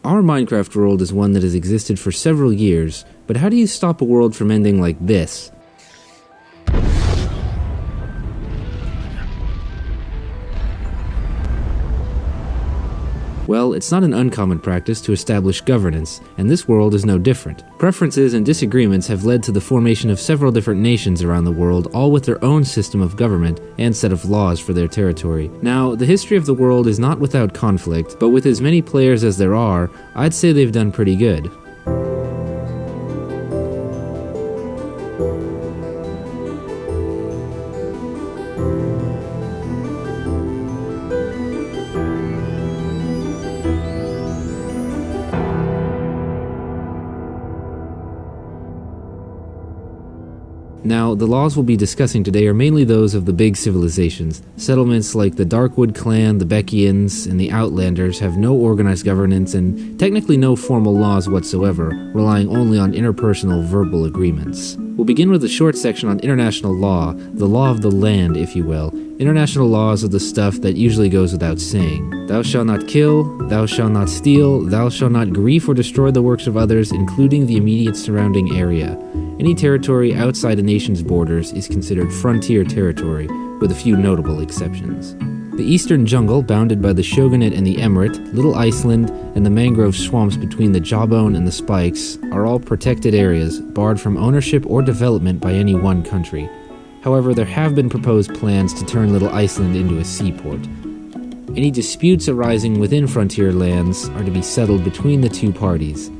Our Minecraft world is one that has existed for several years, but how do you stop a world from ending like this? Well, it's not an uncommon practice to establish governance, and this world is no different. Preferences and disagreements have led to the formation of several different nations around the world, all with their own system of government and set of laws for their territory. Now, the history of the world is not without conflict, but with as many players as there are, I'd say they've done pretty good. Now, the laws we'll be discussing today are mainly those of the big civilizations. Settlements like the Darkwood clan, the Beckians, and the Outlanders have no organized governance and technically no formal laws whatsoever, relying only on interpersonal verbal agreements. We'll begin with a short section on international law, the law of the land, if you will. International laws are the stuff that usually goes without saying. Thou shalt not kill, thou shalt not steal, thou shalt not grief or destroy the works of others, including the immediate surrounding area. Any territory outside a nation's borders is considered frontier territory, with a few notable exceptions. The eastern jungle, bounded by the Shogunate and the Emirate, Little Iceland, and the mangrove swamps between the Jawbone and the Spikes, are all protected areas, barred from ownership or development by any one country. However, there have been proposed plans to turn Little Iceland into a seaport. Any disputes arising within frontier lands are to be settled between the two parties.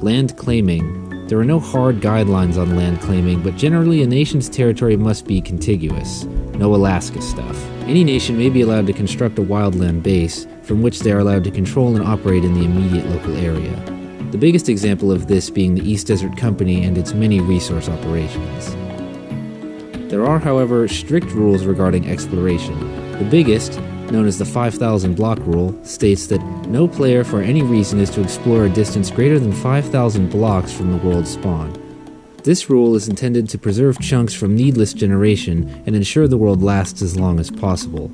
Land claiming. There are no hard guidelines on land claiming, but generally a nation's territory must be contiguous. No Alaska stuff. Any nation may be allowed to construct a wildland base, from which they are allowed to control and operate in the immediate local area. The biggest example of this being the East Desert Company and its many resource operations. There are, however, strict rules regarding exploration. The biggest, known as the 5,000 block rule, states that no player for any reason is to explore a distance greater than 5,000 blocks from the world's spawn. This rule is intended to preserve chunks from needless generation and ensure the world lasts as long as possible.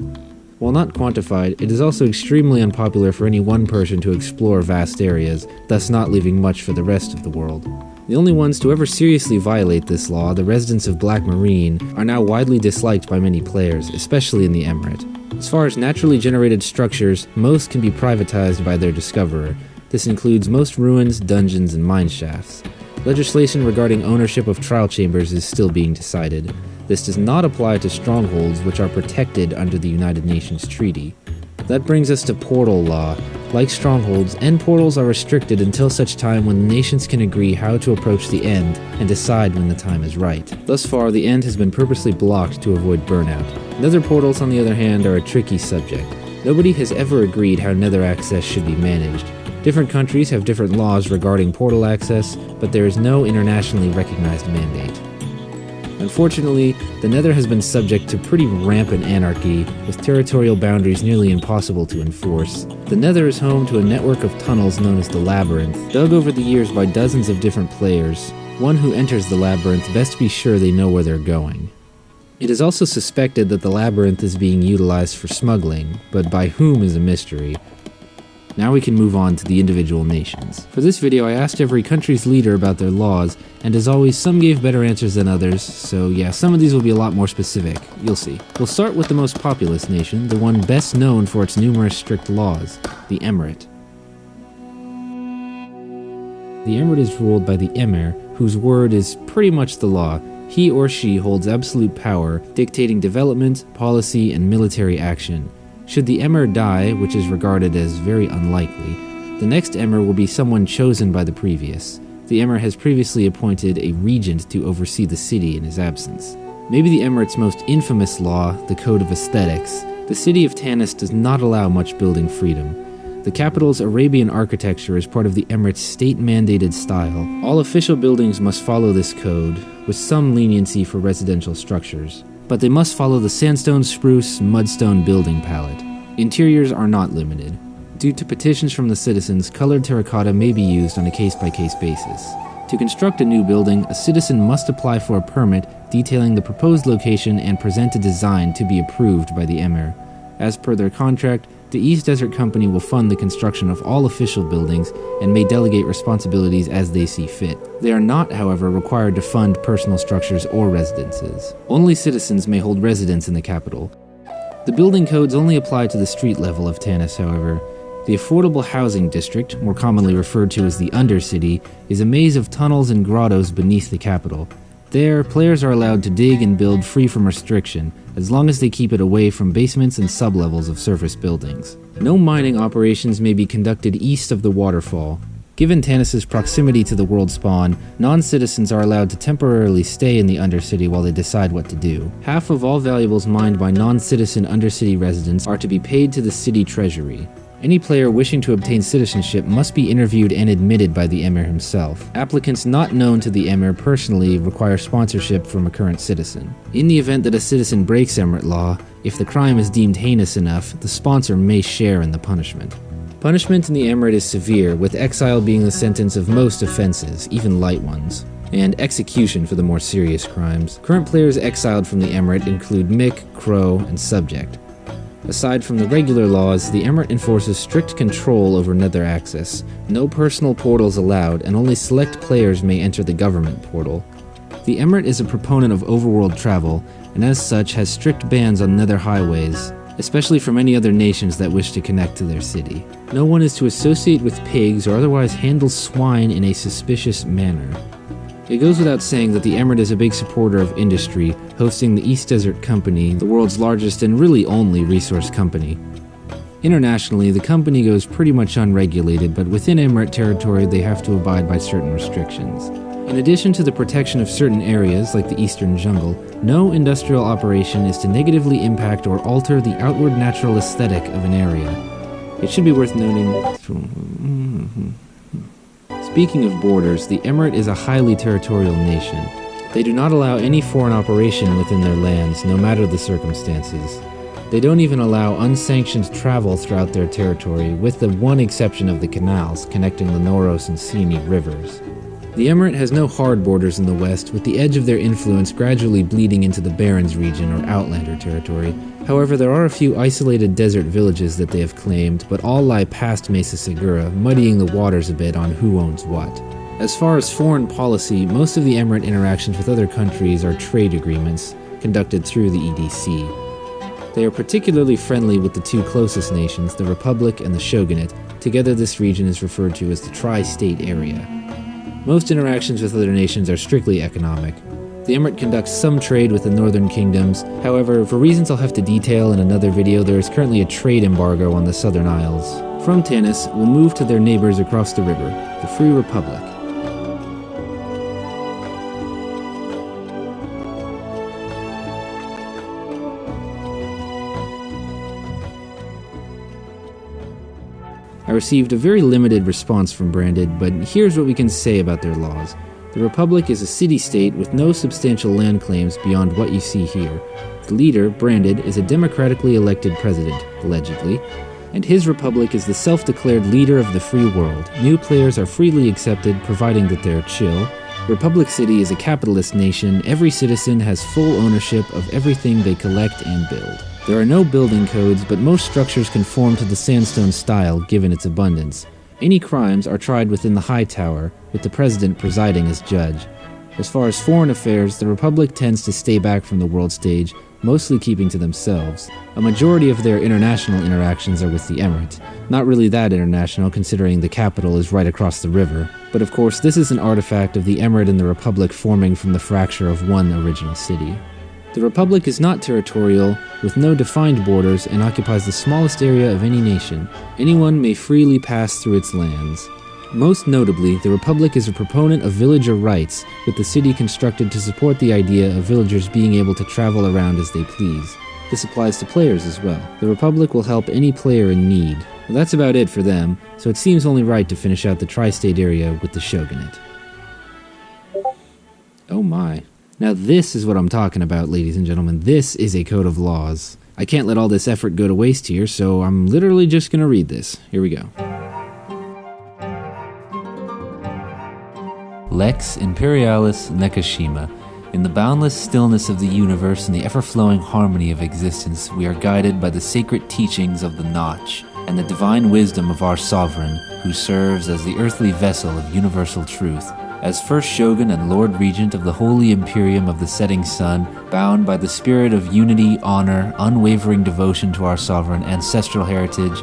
While not quantified, it is also extremely unpopular for any one person to explore vast areas, thus not leaving much for the rest of the world. The only ones to ever seriously violate this law, the residents of Black Marine, are now widely disliked by many players, especially in the Emirate. As far as naturally generated structures, most can be privatized by their discoverer. This includes most ruins, dungeons, and mine shafts. Legislation regarding ownership of trial chambers is still being decided. This does not apply to strongholds, which are protected under the United Nations Treaty. That brings us to portal law. Like strongholds, end portals are restricted until such time when the nations can agree how to approach the end and decide when the time is right. Thus far, the end has been purposely blocked to avoid burnout. Nether portals, on the other hand, are a tricky subject. Nobody has ever agreed how Nether access should be managed. Different countries have different laws regarding portal access, but there is no internationally recognized mandate. Unfortunately, the Nether has been subject to pretty rampant anarchy, with territorial boundaries nearly impossible to enforce. The Nether is home to a network of tunnels known as the Labyrinth, dug over the years by dozens of different players. One who enters the Labyrinth best be sure they know where they're going. It is also suspected that the Labyrinth is being utilized for smuggling, but by whom is a mystery. Now we can move on to the individual nations. For this video, I asked every country's leader about their laws, and as always, some gave better answers than others, so yeah, some of these will be a lot more specific. You'll see. We'll start with the most populous nation, the one best known for its numerous strict laws, the Emirate. The Emirate is ruled by the Emir, whose word is pretty much the law. He or she holds absolute power, dictating development, policy, and military action. Should the Emir die, which is regarded as very unlikely, the next Emir will be someone chosen by the previous. The Emir has previously appointed a regent to oversee the city in his absence. Maybe the Emirate's most infamous law, the Code of Aesthetics. The city of Tanis does not allow much building freedom. The capital's Arabian architecture is part of the Emirate's state-mandated style. All official buildings must follow this code, with some leniency for residential structures. But they must follow the sandstone, spruce, mudstone building palette. Interiors are not limited. Due to petitions from the citizens, colored terracotta may be used on a case-by-case basis. To construct a new building, a citizen must apply for a permit detailing the proposed location and present a design to be approved by the Emir. As per their contract, The East Desert Company will fund the construction of all official buildings and may delegate responsibilities as they see fit. They are not, however, required to fund personal structures or residences. Only citizens may hold residence in the capital. The building codes only apply to the street level of Tanis, however. The Affordable Housing District, more commonly referred to as the Undercity, is a maze of tunnels and grottos beneath the capital. There, players are allowed to dig and build free from restriction, as long as they keep it away from basements and sublevels of surface buildings. No mining operations may be conducted east of the waterfall. Given Tanis' proximity to the world spawn, non-citizens are allowed to temporarily stay in the Undercity while they decide what to do. Half of all valuables mined by non-citizen Undercity residents are to be paid to the city treasury. Any player wishing to obtain citizenship must be interviewed and admitted by the Emir himself. Applicants not known to the Emir personally require sponsorship from a current citizen. In the event that a citizen breaks Emirate law, if the crime is deemed heinous enough, the sponsor may share in the punishment. Punishment in the Emirate is severe, with exile being the sentence of most offenses, even light ones, and execution for the more serious crimes. Current players exiled from the Emirate include Mick, Crow, and Subject. Aside from the regular laws, the Emirate enforces strict control over Nether access. No personal portals allowed, and only select players may enter the government portal. The Emirate is a proponent of overworld travel, and as such has strict bans on Nether highways, especially from any other nations that wish to connect to their city. No one is to associate with pigs or otherwise handle swine in a suspicious manner. It goes without saying that the Emirate is a big supporter of industry, hosting the East Desert Company, the world's largest and really only resource company. Internationally, the company goes pretty much unregulated, but within Emirate territory they have to abide by certain restrictions. In addition to the protection of certain areas, like the Eastern Jungle, no industrial operation is to negatively impact or alter the outward natural aesthetic of an area. It should be worth noting... Speaking of borders, the Emirate is a highly territorial nation. They do not allow any foreign operation within their lands, no matter the circumstances. They don't even allow unsanctioned travel throughout their territory, with the one exception of the canals connecting the Noros and Sini rivers. The Emirate has no hard borders in the west, with the edge of their influence gradually bleeding into the Barrens region or Outlander territory. However, there are a few isolated desert villages that they have claimed, but all lie past Mesa Segura, muddying the waters a bit on who owns what. As far as foreign policy, most of the Emirate interactions with other countries are trade agreements, conducted through the EDC. They are particularly friendly with the two closest nations, the Republic and the Shogunate. Together this region is referred to as the Tri-State Area. Most interactions with other nations are strictly economic. The Emirate conducts some trade with the northern kingdoms. However, for reasons I'll have to detail in another video, there is currently a trade embargo on the Southern Isles. From Tanis, we'll move to their neighbors across the river, the Free Republic. I received a very limited response from Branded, but here's what we can say about their laws. The Republic is a city-state with no substantial land claims beyond what you see here. The leader, Branded, is a democratically elected president, allegedly, and his republic is the self-declared leader of the free world. New players are freely accepted, providing that they're chill. Republic City is a capitalist nation. Every citizen has full ownership of everything they collect and build. There are no building codes, but most structures conform to the sandstone style, given its abundance. Any crimes are tried within the High Tower, with the president presiding as judge. As far as foreign affairs, the Republic tends to stay back from the world stage, mostly keeping to themselves. A majority of their international interactions are with the Emirate. Not really that international, considering the capital is right across the river. But of course, this is an artifact of the Emirate and the Republic forming from the fracture of one original city. The Republic is not territorial, with no defined borders, and occupies the smallest area of any nation. Anyone may freely pass through its lands. Most notably, the Republic is a proponent of villager rights, with the city constructed to support the idea of villagers being able to travel around as they please. This applies to players as well. The Republic will help any player in need. Well, that's about it for them, so it seems only right to finish out the Tri-State area with the Shogunate. Oh my. Now this is what I'm talking about, ladies and gentlemen. This is a code of laws. I can't let all this effort go to waste here, so I'm literally just gonna read this. Here we go. Lex Imperialis Nekashima. In the boundless stillness of the universe and the ever-flowing harmony of existence, we are guided by the sacred teachings of the Notch and the divine wisdom of our sovereign, who serves as the earthly vessel of universal truth. As first Shogun and Lord Regent of the Holy Imperium of the Setting Sun, bound by the spirit of unity, honor, unwavering devotion to our sovereign ancestral heritage,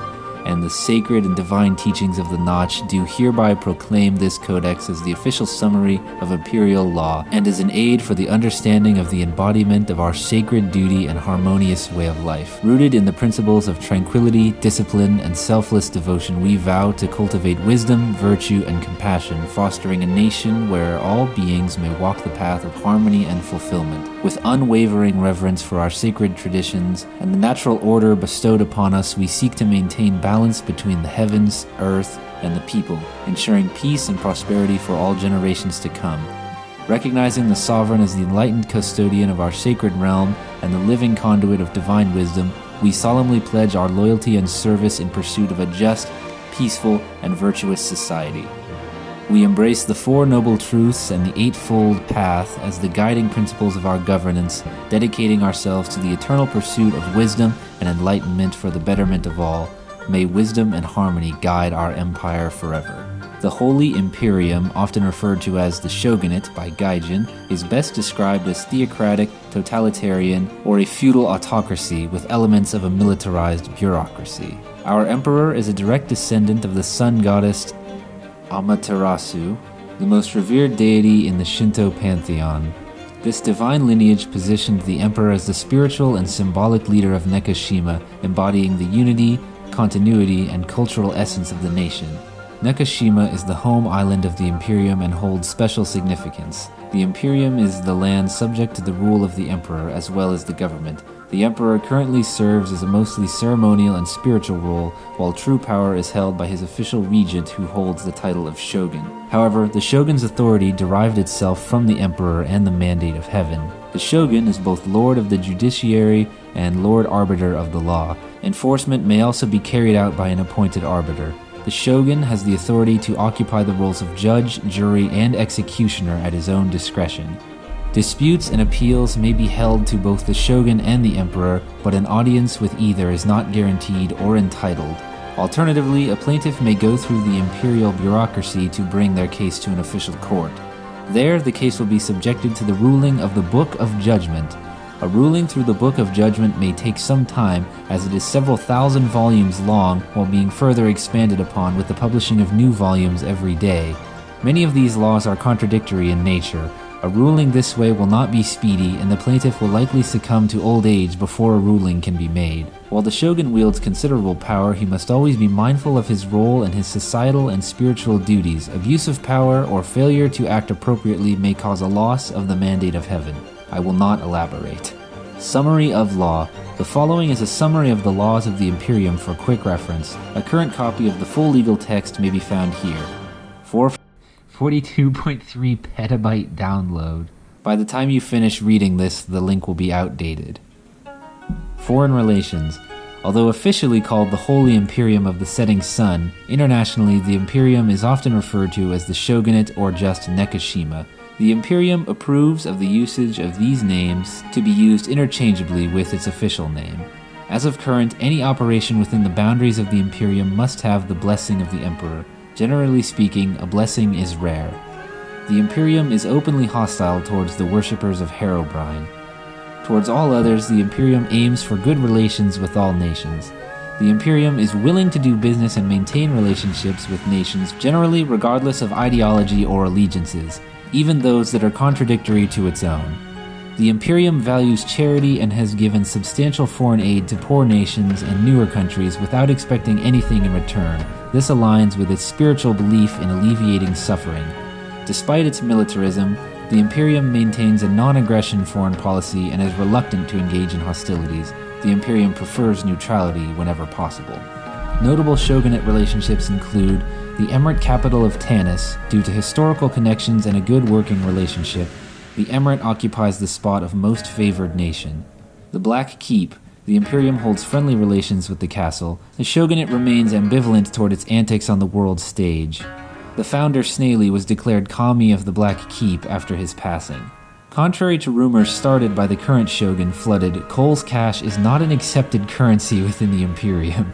and the sacred and divine teachings of the Notch, do hereby proclaim this codex as the official summary of imperial law, and as an aid for the understanding of the embodiment of our sacred duty and harmonious way of life. Rooted in the principles of tranquility, discipline, and selfless devotion, we vow to cultivate wisdom, virtue, and compassion, fostering a nation where all beings may walk the path of harmony and fulfillment. With unwavering reverence for our sacred traditions and the natural order bestowed upon us, we seek to maintain balance between the heavens, earth, and the people, ensuring peace and prosperity for all generations to come. Recognizing the sovereign as the enlightened custodian of our sacred realm and the living conduit of divine wisdom, we solemnly pledge our loyalty and service in pursuit of a just, peaceful, and virtuous society. We embrace the Four Noble Truths and the Eightfold Path as the guiding principles of our governance, dedicating ourselves to the eternal pursuit of wisdom and enlightenment for the betterment of all. May wisdom and harmony guide our empire forever. The Holy Imperium, often referred to as the Shogunate by Gaijin, is best described as theocratic, totalitarian, or a feudal autocracy with elements of a militarized bureaucracy. Our emperor is a direct descendant of the sun goddess Amaterasu, the most revered deity in the Shinto pantheon. This divine lineage positioned the emperor as the spiritual and symbolic leader of Nekashima, embodying the unity, continuity, and cultural essence of the nation. Nekashima is the home island of the Imperium and holds special significance. The Imperium is the land subject to the rule of the Emperor as well as the government. The Emperor currently serves as a mostly ceremonial and spiritual role, while true power is held by his official regent who holds the title of Shogun. However, the Shogun's authority derived itself from the Emperor and the mandate of heaven. The Shogun is both Lord of the Judiciary and Lord Arbiter of the law. Enforcement may also be carried out by an appointed arbiter. The Shogun has the authority to occupy the roles of judge, jury, and executioner at his own discretion. Disputes and appeals may be held to both the Shogun and the Emperor, but an audience with either is not guaranteed or entitled. Alternatively, a plaintiff may go through the imperial bureaucracy to bring their case to an official court. There, the case will be subjected to the ruling of the Book of Judgment. A ruling through the Book of Judgment may take some time, as it is several thousand volumes long, while being further expanded upon with the publishing of new volumes every day. Many of these laws are contradictory in nature. A ruling this way will not be speedy, and the plaintiff will likely succumb to old age before a ruling can be made. While the Shogun wields considerable power, he must always be mindful of his role and his societal and spiritual duties. Abuse of power or failure to act appropriately may cause a loss of the mandate of heaven. I will not elaborate. Summary of Law. The following is a summary of the laws of the Imperium for quick reference. A current copy of the full legal text may be found here. 42.3 petabyte download. By the time you finish reading this, the link will be outdated. Foreign Relations. Although officially called the Holy Imperium of the Setting Sun, internationally the Imperium is often referred to as the Shogunate or just Nekashima. The Imperium approves of the usage of these names to be used interchangeably with its official name. As of current, any operation within the boundaries of the Imperium must have the blessing of the Emperor. Generally speaking, a blessing is rare. The Imperium is openly hostile towards the worshippers of Herobrine. Towards all others, the Imperium aims for good relations with all nations. The Imperium is willing to do business and maintain relationships with nations, generally regardless of ideology or allegiances, even those that are contradictory to its own. The Imperium values charity and has given substantial foreign aid to poor nations and newer countries without expecting anything in return. This aligns with its spiritual belief in alleviating suffering. Despite its militarism, the Imperium maintains a non-aggression foreign policy and is reluctant to engage in hostilities. The Imperium prefers neutrality whenever possible. Notable shogunate relationships include the emirate capital of Tanis. Due to historical connections and a good working relationship, the emirate occupies the spot of most favored nation. The Black Keep. The Imperium holds friendly relations with the castle. The shogunate remains ambivalent toward its antics on the world stage. The founder Snaily was declared Kami of the Black Keep after his passing. Contrary to rumors started by the current shogun flooded, coal's cash is not an accepted currency within the Imperium.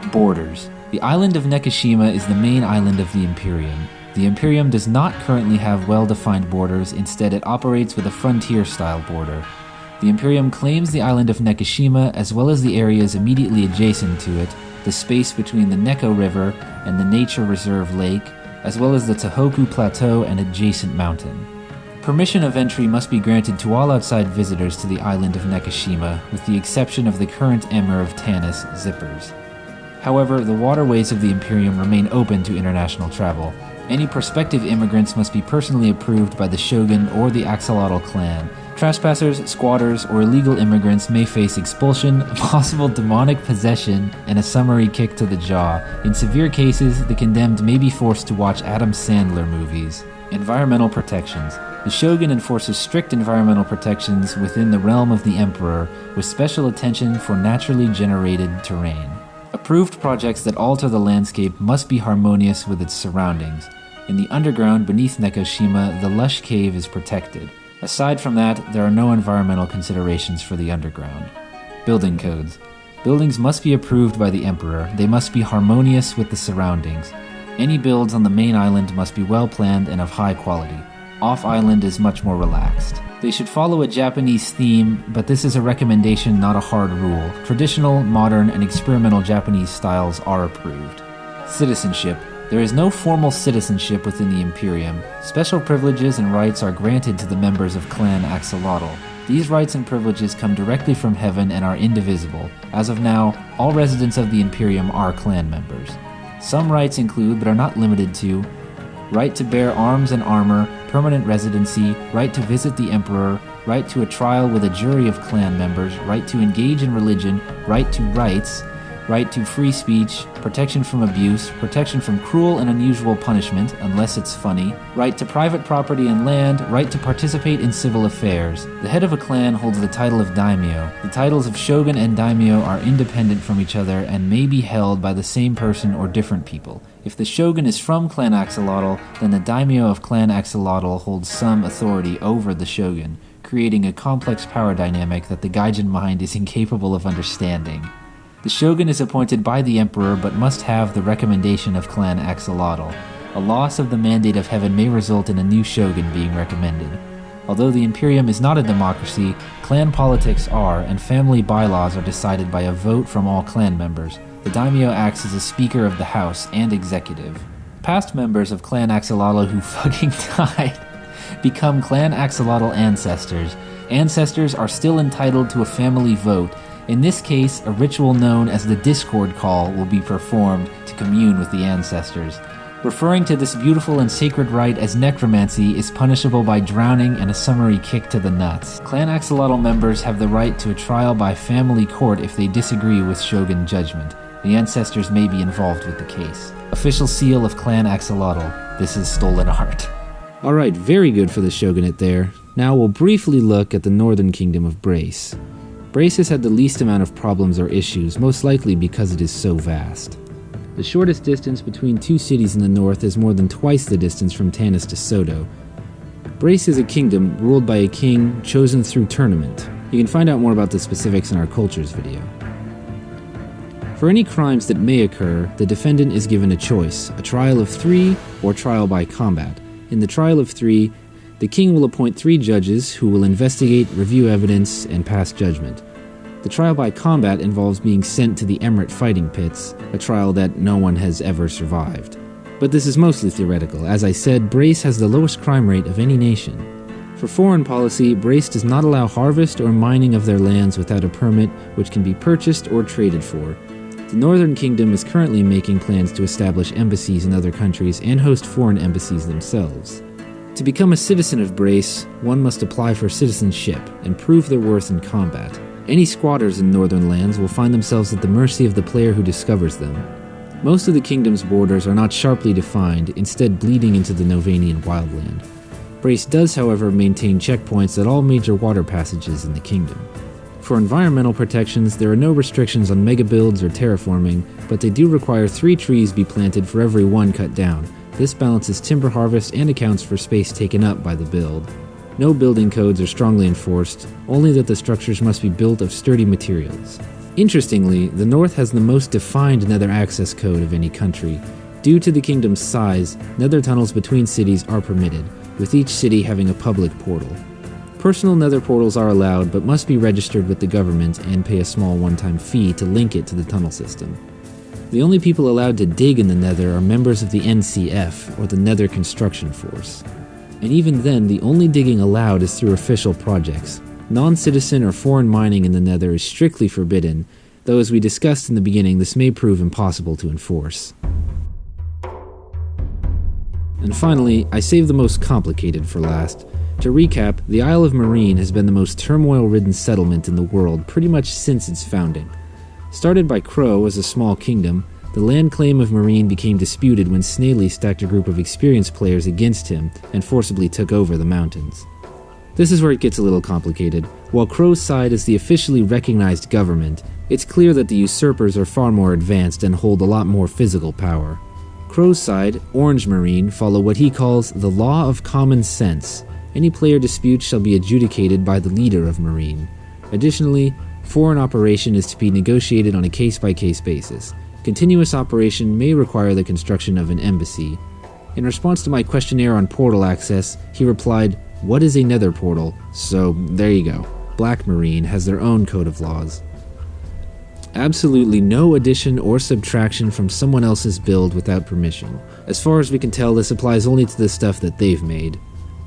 Borders. The island of Nekashima is the main island of the Imperium. The Imperium does not currently have well-defined borders, instead it operates with a frontier-style border. The Imperium claims the island of Nekashima as well as the areas immediately adjacent to it, the space between the Neko River and the Nature Reserve Lake, as well as the Tohoku Plateau and adjacent mountain. Permission of entry must be granted to all outside visitors to the island of Nekashima, with the exception of the current Emir of Tanis, Zippers. However, the waterways of the Imperium remain open to international travel. Any prospective immigrants must be personally approved by the Shogun or the Axolotl clan. Trespassers, squatters, or illegal immigrants may face expulsion, possible demonic possession, and a summary kick to the jaw. In severe cases, the condemned may be forced to watch Adam Sandler movies. Environmental protections. The Shogun enforces strict environmental protections within the realm of the Emperor, with special attention for naturally generated terrain. Approved projects that alter the landscape must be harmonious with its surroundings. In the underground beneath Nekashima, the lush cave is protected. Aside from that, there are no environmental considerations for the underground. Building codes. Buildings must be approved by the Emperor. They must be harmonious with the surroundings. Any builds on the main island must be well planned and of high quality. Off-island is much more relaxed. They should follow a Japanese theme, but this is a recommendation, not a hard rule. Traditional, modern, and experimental Japanese styles are approved. Citizenship. There is no formal citizenship within the Imperium. Special privileges and rights are granted to the members of Clan Axolotl. These rights and privileges come directly from heaven and are indivisible. As of now, all residents of the Imperium are clan members. Some rights include, but are not limited to, right to bear arms and armor, permanent residency, right to visit the Emperor, right to a trial with a jury of clan members, right to engage in religion, right to rights, right to free speech, protection from abuse, protection from cruel and unusual punishment, unless it's funny, right to private property and land, right to participate in civil affairs. The head of a clan holds the title of daimyo. The titles of shogun and daimyo are independent from each other and may be held by the same person or different people. If the shogun is from Clan Axolotl, then the daimyo of Clan Axolotl holds some authority over the shogun, creating a complex power dynamic that the Gaijin mind is incapable of understanding. The shogun is appointed by the emperor but must have the recommendation of Clan Axolotl. A loss of the mandate of heaven may result in a new shogun being recommended. Although the Imperium is not a democracy, clan politics are, and family bylaws are decided by a vote from all clan members. The daimyo acts as a speaker of the house and executive. Past members of Clan Axolotl who fucking died become Clan Axolotl ancestors. Ancestors are still entitled to a family vote. In this case, a ritual known as the Discord Call will be performed to commune with the ancestors. Referring to this beautiful and sacred rite as necromancy is punishable by drowning and a summary kick to the nuts. Clan Axolotl members have the right to a trial by family court if they disagree with shogun judgment. The ancestors may be involved with the case. Official seal of Clan Axolotl. This is stolen art. Alright, very good for the shogunate there. Now we'll briefly look at the northern kingdom of Brace. Brace has had the least amount of problems or issues, most likely because it is so vast. The shortest distance between two cities in the north is more than twice the distance from Tanis to Soto. Brace is a kingdom ruled by a king chosen through tournament. You can find out more about the specifics in our cultures video. For any crimes that may occur, the defendant is given a choice, a trial of 3 or trial by combat. In the trial of 3, the king will appoint 3 judges who will investigate, review evidence, and pass judgment. The trial by combat involves being sent to the Emirate fighting pits, a trial that no one has ever survived. But this is mostly theoretical. As I said, Brace has the lowest crime rate of any nation. For foreign policy, Brace does not allow harvest or mining of their lands without a permit, which can be purchased or traded for. The Northern Kingdom is currently making plans to establish embassies in other countries and host foreign embassies themselves. To become a citizen of Brace, one must apply for citizenship and prove their worth in combat. Any squatters in northern lands will find themselves at the mercy of the player who discovers them. Most of the kingdom's borders are not sharply defined, instead bleeding into the Novanian wildland. Brace does, however, maintain checkpoints at all major water passages in the kingdom. For environmental protections, there are no restrictions on megabuilds or terraforming, but they do require 3 trees be planted for every 1 cut down. This balances timber harvest and accounts for space taken up by the build. No building codes are strongly enforced, only that the structures must be built of sturdy materials. Interestingly, the North has the most defined Nether access code of any country. Due to the kingdom's size, Nether tunnels between cities are permitted, with each city having a public portal. Personal Nether portals are allowed, but must be registered with the government and pay a small one-time fee to link it to the tunnel system. The only people allowed to dig in the Nether are members of the NCF, or the Nether Construction Force. And even then, the only digging allowed is through official projects. Non-citizen or foreign mining in the Nether is strictly forbidden, though as we discussed in the beginning, this may prove impossible to enforce. And finally, I saved the most complicated for last. To recap, the Isle of Marine has been the most turmoil-ridden settlement in the world pretty much since its founding. Started by Crow as a small kingdom, the land claim of Marine became disputed when Snaily stacked a group of experienced players against him and forcibly took over the mountains. This is where it gets a little complicated. While Crow's side is the officially recognized government, it's clear that the usurpers are far more advanced and hold a lot more physical power. Crow's side, Orange Marine, follow what he calls the law of common sense. Any player dispute shall be adjudicated by the leader of Marine. Additionally, foreign operation is to be negotiated on a case-by-case basis. Continuous operation may require the construction of an embassy. In response to my questionnaire on portal access, he replied, "What is a Nether portal?" So, there you go. Black Marine has their own code of laws. Absolutely no addition or subtraction from someone else's build without permission. As far as we can tell, this applies only to the stuff that they've made.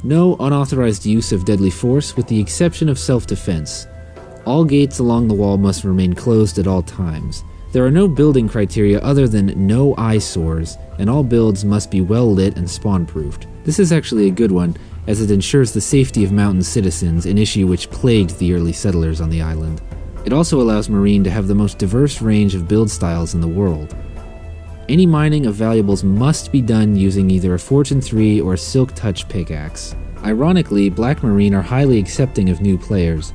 No unauthorized use of deadly force, with the exception of self-defense. All gates along the wall must remain closed at all times. There are no building criteria other than no eyesores, and all builds must be well lit and spawn-proofed. This is actually a good one, as it ensures the safety of mountain citizens, an issue which plagued the early settlers on the island. It also allows Marine to have the most diverse range of build styles in the world. Any mining of valuables must be done using either a Fortune 3 or a Silk Touch pickaxe. Ironically, Black Marine are highly accepting of new players.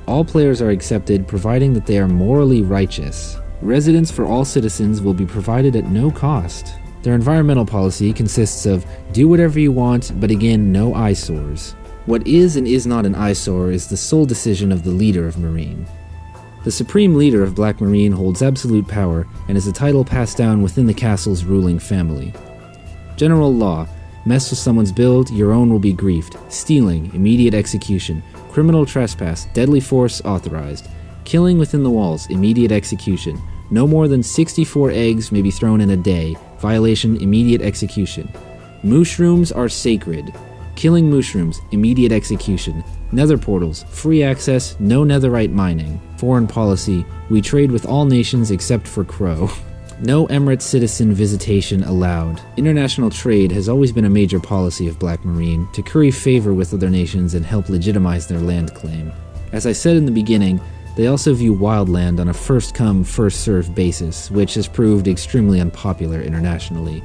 All players are accepted providing that they are morally righteous. Residence for all citizens will be provided at no cost. Their environmental policy consists of do whatever you want, but again, no eyesores. What is and is not an eyesore is the sole decision of the leader of Marine. The supreme leader of Black Marine holds absolute power and is a title passed down within the castle's ruling family. General law: mess with someone's build, your own will be griefed. Stealing, immediate execution. Criminal trespass, deadly force authorized. Killing within the walls, immediate execution. No more than 64 eggs may be thrown in a day. Violation, immediate execution. Mushrooms are sacred. Killing mushrooms, immediate execution. Nether portals, free access, no netherite mining. Foreign policy, we trade with all nations except for Crow. No Emirate citizen visitation allowed. International trade has always been a major policy of Black Marine, to curry favor with other nations and help legitimize their land claim. As I said in the beginning, they also view wildland on a first-come, first-served basis, which has proved extremely unpopular internationally.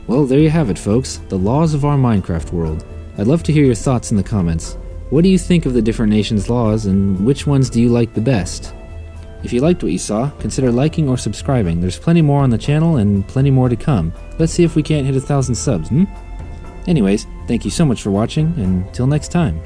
Well, there you have it, folks. The laws of our Minecraft world. I'd love to hear your thoughts in the comments. What do you think of the different nations' laws, and which ones do you like the best? If you liked what you saw, consider liking or subscribing. There's plenty more on the channel, and plenty more to come. Let's see if we can't hit 1,000 subs, Anyways, thank you so much for watching, and till next time.